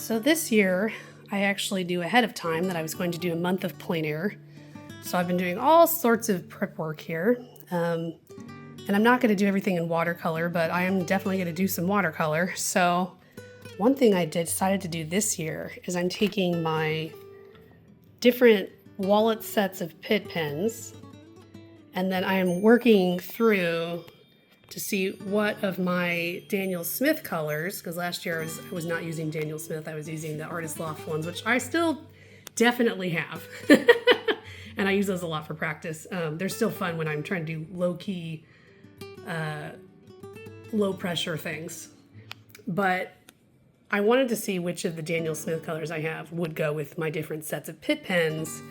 So this year, I actually knew ahead of time that I was going to do a month of plein air. So I've been doing all sorts of prep work here. And I'm not going to do everything in watercolor, but I am definitely going to do some watercolor. So one thing I decided to do this year is I'm taking my different wallet sets of Pitt pens, and then I am working through to see what of my Daniel Smith colors, because last year I was not using Daniel Smith, I was using the Artist Loft ones, which I still definitely have. And I use those a lot for practice. They're still fun when I'm trying to do low-key, low-pressure things. But I wanted to see which of the Daniel Smith colors I have would go with my different sets of Pitt pens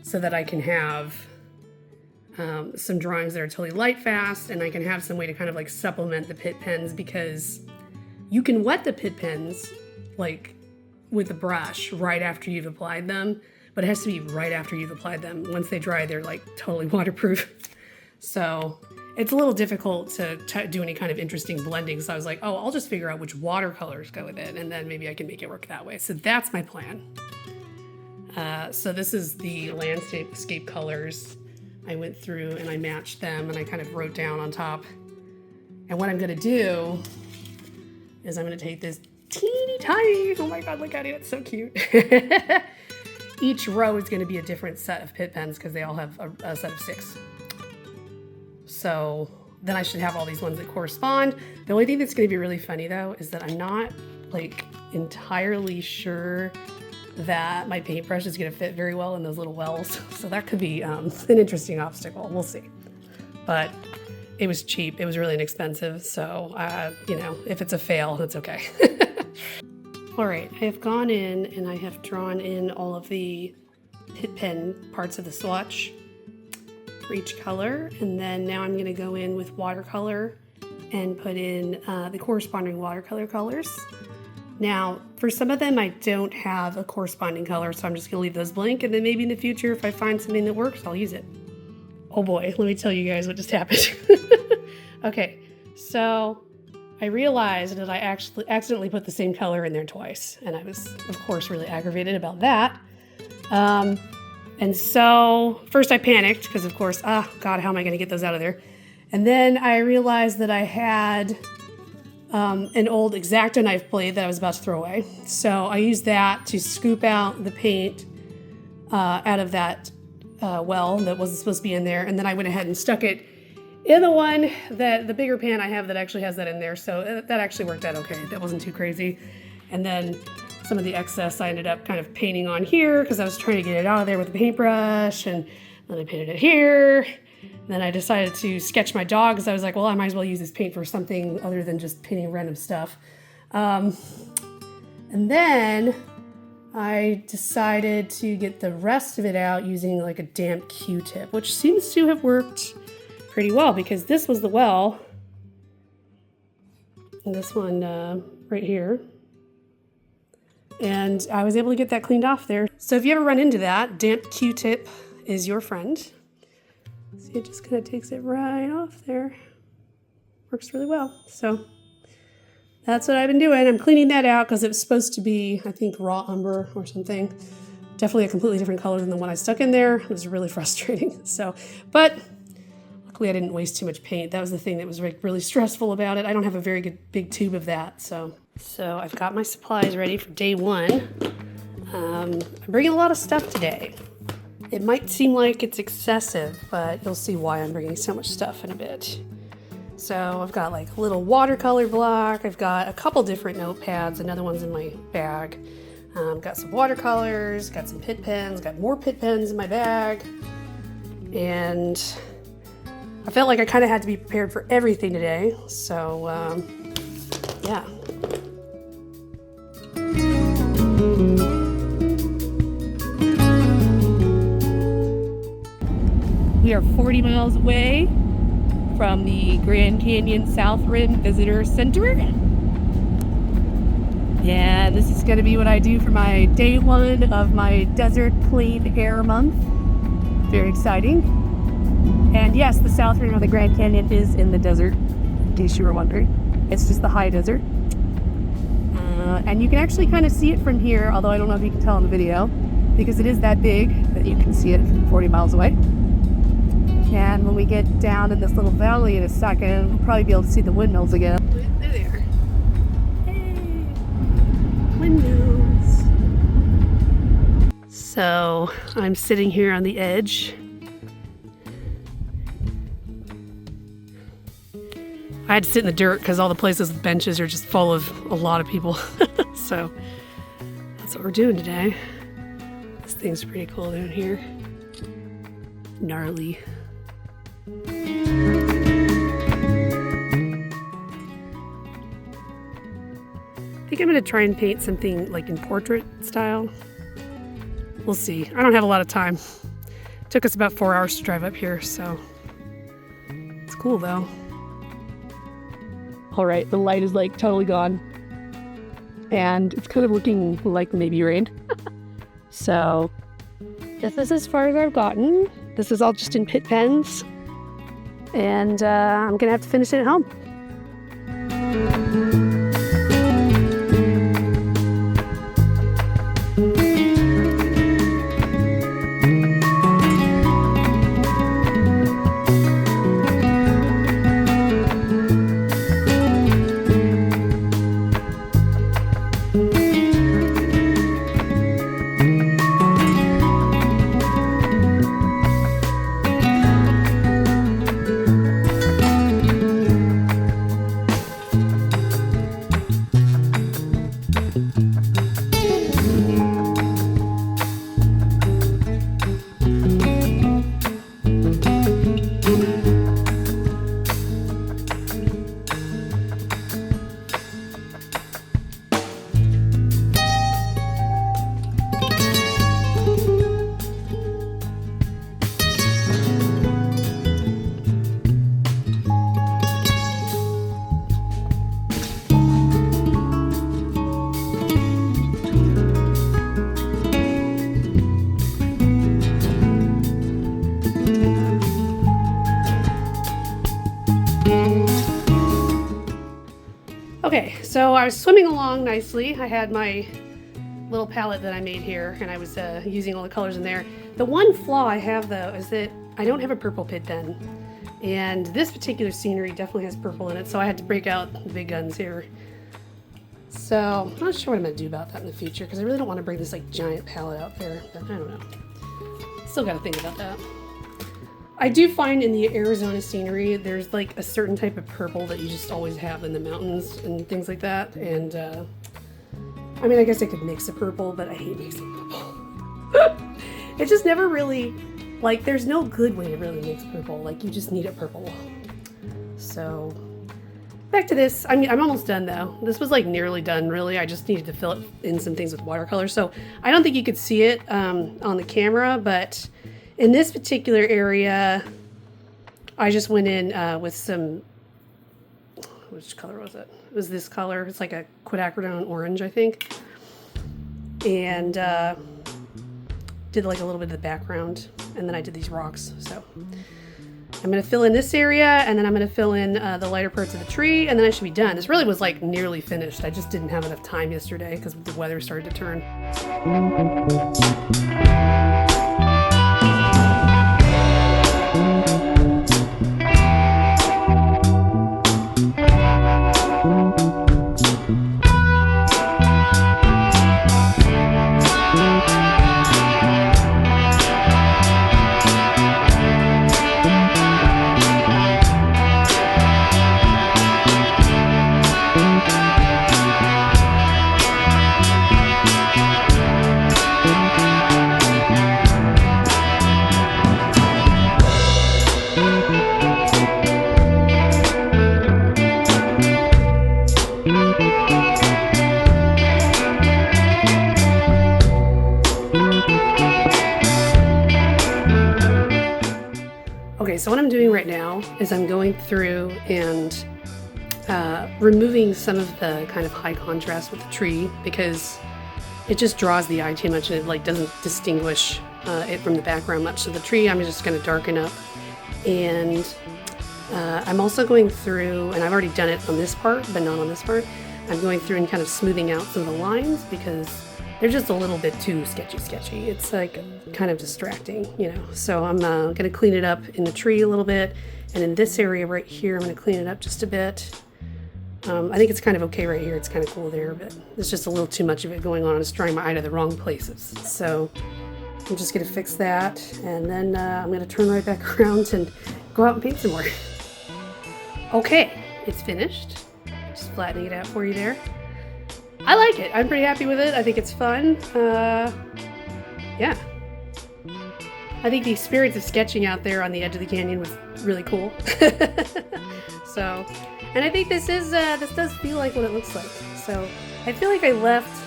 so that I can have some drawings that are totally light fast, and I can have some way to kind of like supplement the Pitt pens, because you can wet the Pitt pens like with a brush right after you've applied them, but it has to be right after you've applied them. Once they dry, they're like totally waterproof. So it's a little difficult to do any kind of interesting blending. So I was like, oh, I'll just figure out which watercolors go with it, and then maybe I can make it work that way. So that's my plan. So this is the landscape colors. I went through and I matched them, and I kind of wrote down on top. And what I'm gonna do is I'm gonna take this teeny tiny, oh my God, look at it, it's so cute. Each row is gonna be a different set of Pitt pens because they all have a set of 6. So then I should have all these ones that correspond. The only thing that's gonna be really funny though is that I'm not like entirely sure that my paintbrush is going to fit very well in those little wells. So that could be an interesting obstacle. We'll see. But it was cheap. It was really inexpensive. So, you know, if it's a fail, that's okay. All right, I have gone in and I have drawn in all of the Pitt pen parts of the swatch for each color. And then now I'm going to go in with watercolor and put in the corresponding watercolor colors. Now, for some of them, I don't have a corresponding color, so I'm just gonna leave those blank, and then maybe in the future, if I find something that works, I'll use it. Oh boy, let me tell you guys what just happened. Okay, so I realized that I actually accidentally put the same color in there twice, and I was, of course, really aggravated about that. And so, first I panicked, because of course, God, how am I gonna get those out of there? And then I realized that I had an old X-Acto knife blade that I was about to throw away. So I used that to scoop out the paint out of that well that wasn't supposed to be in there. And then I went ahead and stuck it in the bigger pan I have that actually has that in there. So that actually worked out okay. That wasn't too crazy. And then some of the excess I ended up kind of painting on here because I was trying to get it out of there with a paintbrush, and then I painted it here. Then I decided to sketch my dog because I was like, well, I might as well use this paint for something other than just painting random stuff. And then I decided to get the rest of it out using like a damp Q-tip, which seems to have worked pretty well because this was the well. And this one right here. And I was able to get that cleaned off there. So if you ever run into that, damp Q-tip is your friend. See, it just kind of takes it right off there. Works really well. So that's what I've been doing. I'm cleaning that out because it was supposed to be, I think, raw umber or something. Definitely a completely different color than the one I stuck in there. It was really frustrating. So, but luckily I didn't waste too much paint. That was the thing that was really stressful about it. I don't have a very good big tube of that. So I've got my supplies ready for day one. I'm bringing a lot of stuff today. It might seem like it's excessive, but you'll see why I'm bringing so much stuff in a bit. So I've got like a little watercolor block. I've got a couple different notepads. Another one's in my bag. Got some watercolors, got some Pitt pens, got more Pitt pens in my bag. And I felt like I kind of had to be prepared for everything today. So yeah. We are 40 miles away from the Grand Canyon South Rim Visitor Center. Yeah, this is going to be what I do for my day one of my desert plein air month. Very exciting. And yes, the South Rim of the Grand Canyon is in the desert, in case you were wondering. It's just the high desert. And you can actually kind of see it from here, although I don't know if you can tell in the video, because it is that big that you can see it from 40 miles away. And when we get down in this little valley in a second, we'll probably be able to see the windmills again. They're there. Hey, windmills. So I'm sitting here on the edge. I had to sit in the dirt because all the places with benches are just full of a lot of people. So that's what we're doing today. This thing's pretty cool down here. Gnarly. I think I'm going to try and paint something like in portrait style. We'll see. I don't have a lot of time. It took us about 4 hours to drive up here, so it's cool though. All right, the light is like totally gone. And it's kind of looking like maybe rain. So this is as far as I've gotten. This is all just in Pitt pens. And I'm gonna have to finish it at home. Okay, so I was swimming along nicely. I had my little palette that I made here, and I was using all the colors in there. The one flaw I have, though, is that I don't have a purple Pitt pen. And this particular scenery definitely has purple in it, so I had to break out the big guns here. So I'm not sure what I'm going to do about that in the future, because I really don't want to bring this like giant palette out there, but I don't know. Still got to think about that. I do find in the Arizona scenery, there's like a certain type of purple that you just always have in the mountains and things like that. And I mean, I guess I could mix a purple, but I hate mixing purple. It just never really, like, there's no good way to really mix purple. Like, you just need a purple. So back to this. I mean, I'm almost done though. This was like nearly done, really. I just needed to fill in some things with watercolors. So I don't think you could see it on the camera, but in this particular area, I just went in with some, which color was it? It was this color. It's like a quinacridone orange, I think. And did like a little bit of the background. And then I did these rocks. So I'm going to fill in this area, and then I'm going to fill in the lighter parts of the tree, and then I should be done. This really was like nearly finished. I just didn't have enough time yesterday because the weather started to turn. Okay, so what I'm doing right now is I'm going through and removing some of the kind of high contrast with the tree because it just draws the eye too much and it like doesn't distinguish it from the background much. So the tree I'm just going to darken up, and I'm also going through, and I've already done it on this part, but not on this part. I'm going through and kind of smoothing out some of the lines because they're just a little bit too sketchy. It's like kind of distracting, you know. So I'm going to clean it up in the tree a little bit. And in this area right here, I'm going to clean it up just a bit. I think it's kind of okay right here. It's kind of cool there, but there's just a little too much of it going on. It's drawing my eye to the wrong places. So I'm just going to fix that. And then I'm going to turn right back around and go out and paint some more. Okay, it's finished. Just flattening it out for you there. I like it. I'm pretty happy with it. I think it's fun. Yeah. I think the experience of sketching out there on the edge of the canyon was really cool. So, and I think this does feel like what it looks like. So I feel like I left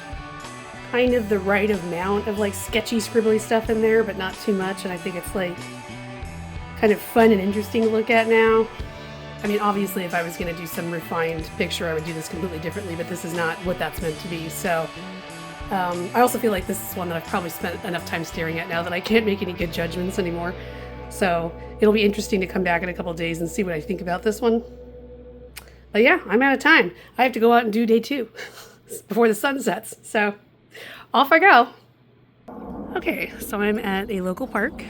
kind of the right amount of like sketchy, scribbly stuff in there, but not too much. And I think it's like kind of fun and interesting to look at now. I mean, obviously, if I was going to do some refined picture, I would do this completely differently, but this is not what that's meant to be. So I also feel like this is one that I've probably spent enough time staring at now that I can't make any good judgments anymore. So it'll be interesting to come back in a couple of days and see what I think about this one. But yeah, I'm out of time. I have to go out and do day 2 before the sun sets. So off I go. Okay, so I'm at a local park.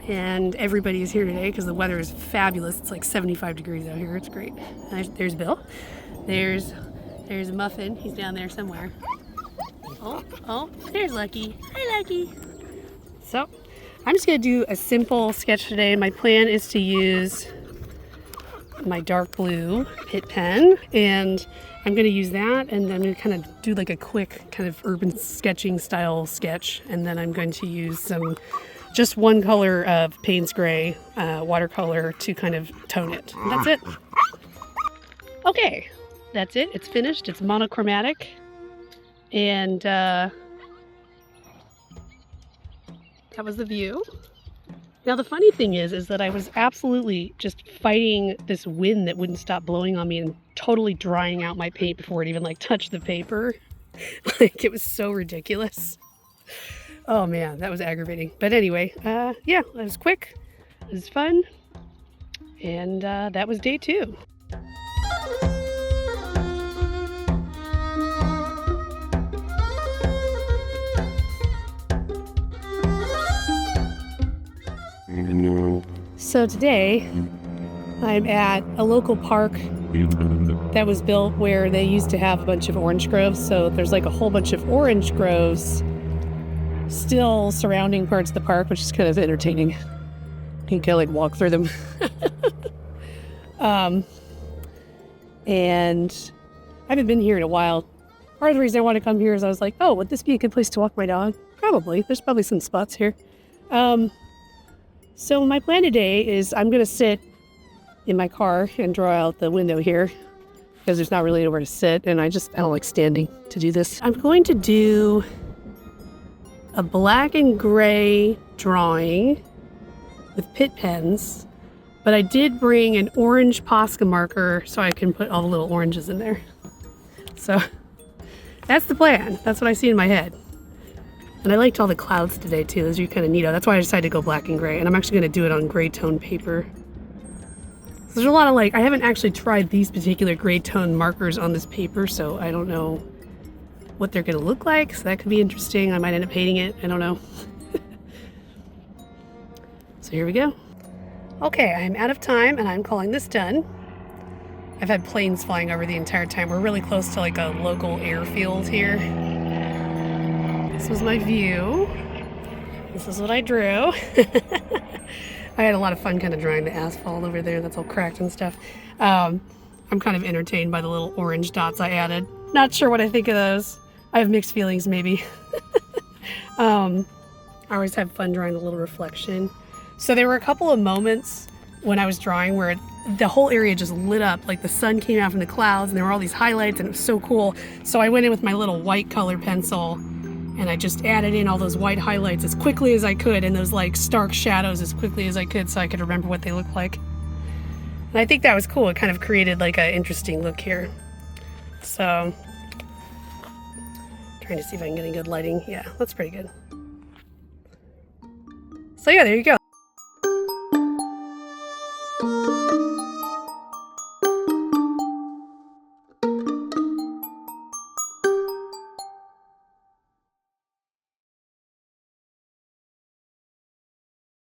And everybody is here today because the weather is fabulous. It's like 75 degrees out here. It's great. There's Bill. There's Muffin. He's down there somewhere. Oh, there's Lucky. Hi, Lucky. So, I'm just going to do a simple sketch today. My plan is to use my dark blue Pitt pen. And I'm going to use that. And then I'm going to kind of do like a quick kind of urban sketching style sketch. And then I'm going to use just one color of Payne's Gray watercolor to kind of tone it. And that's it. Okay, that's it. It's finished. It's monochromatic. And that was the view. Now the funny thing is that I was absolutely just fighting this wind that wouldn't stop blowing on me and totally drying out my paint before it even like touched the paper. Like it was so ridiculous. Oh man, that was aggravating. But anyway, yeah, it was quick, it was fun, and that was day 2. So today, I'm at a local park that was built where they used to have a bunch of orange groves. So there's like a whole bunch of orange groves still surrounding parts of the park, which is kind of entertaining. You can kind of like walk through them. And I haven't been here in a while. Part of the reason I want to come here is I was like, oh, would this be a good place to walk my dog? Probably. There's probably some spots here. So my plan today is I'm going to sit in my car and draw out the window here because there's not really anywhere to sit, and I don't like standing to do this. I'm going to do a black and gray drawing with Pitt pens, but I did bring an orange Posca marker so I can put all the little oranges in there. So that's the plan. That's what I see in my head. And I liked all the clouds today too. Those are kind of neato. That's why I decided to go black and gray, and I'm actually going to do it on gray tone paper. So there's a lot of I haven't actually tried these particular gray tone markers on this paper, so I don't know what they're going to look like, so that could be interesting. I might end up hating it. I don't know. So here we go. Okay, I'm out of time, and I'm calling this done. I've had planes flying over the entire time. We're really close to like a local airfield here. This was my view. This is what I drew. I had a lot of fun kind of drawing the asphalt over there that's all cracked and stuff. I'm kind of entertained by the little orange dots I added. Not sure what I think of those. I have mixed feelings, maybe. I always have fun drawing a little reflection. So there were a couple of moments when I was drawing where the whole area just lit up, like the sun came out from the clouds and there were all these highlights and it was so cool. So I went in with my little white color pencil and I just added in all those white highlights as quickly as I could and those like stark shadows as quickly as I could so I could remember what they looked like. And I think that was cool. It kind of created like an interesting look here. So, trying to see if I can get a good lighting. Yeah, that's pretty good. So yeah, there you go.